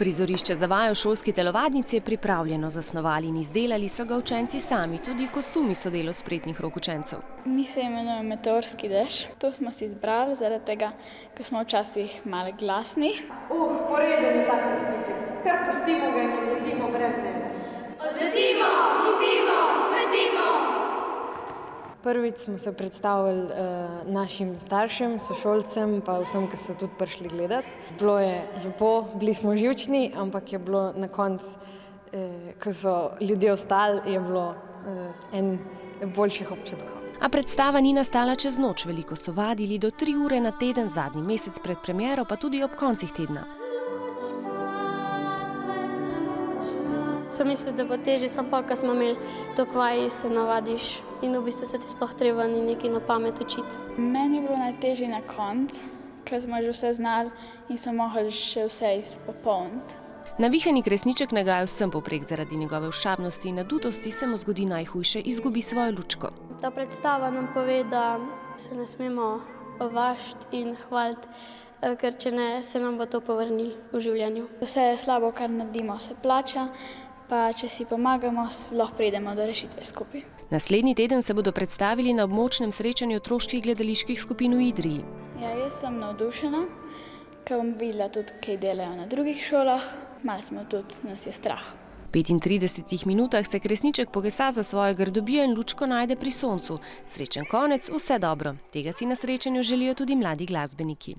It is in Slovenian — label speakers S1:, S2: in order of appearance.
S1: Prizorišče za vajo v šolski telovadnici je pripravljeno, zasnovali in izdelali so ga učenci sami, tudi kostumi so delo spretnih rok učencev.
S2: Mi se imenujemo Meteorski dež. To smo si izbrali zaradi tega, ker smo včasih malo glasni.
S3: Poreden je ta resniček, kar pustimo ga in odletimo brez njega.
S4: Odletimo, hitimo, svetimo!
S5: Prvič smo se predstavili našim staršem, sošolcem, pa vsem, ki so tudi prišli gledati. Bilo je lepo, bili smo živčni, ampak je bilo na koncu, ko so ljudje ostali, je bilo en boljših občutkov.
S1: A predstava ni nastala čez noč, veliko so vadili do 3 ure na teden, zadnji mesec pred premiero, pa tudi ob koncih tedna.
S6: Sem mislil, da bo težje, samo pa, ko smo imeli toliko vaj, se navadiš in v bistvu se ti sploh treba ni nekaj na pamet učiti.
S2: Meni je bilo najtežje na koncu, ker smo že vse znali in smo mogli še vse izpopolniti.
S1: Navihani Kresniček nagaja vsem povprek, zaradi njegove ošabnosti in nadutosti se mu zgodi najhujše, izgubi svojo lučko.
S6: Ta predstava nam pove, da se ne smemo važiti in hvaliti, ker če ne, se nam bo to povrnilo v življenju.
S2: Vse je slabo, kar naredimo, se plača, pa če si pomagamo, lahko pridemo do rešitve skupaj.
S1: Naslednji teden se bodo predstavili na območnem srečanju otroških gledaliških skupin v Idriji.
S2: Ja, jaz sem navdušena, ker bom videla tudi, kaj delajo na drugih šolah. Malo smo tudi, nas je strah.
S1: V 35 minutah se Kresniček pogesa za svojo grdobijo in lučko najde pri soncu. Srečen konec, vse dobro. Tega si na srečanju želijo tudi mladi glasbeniki.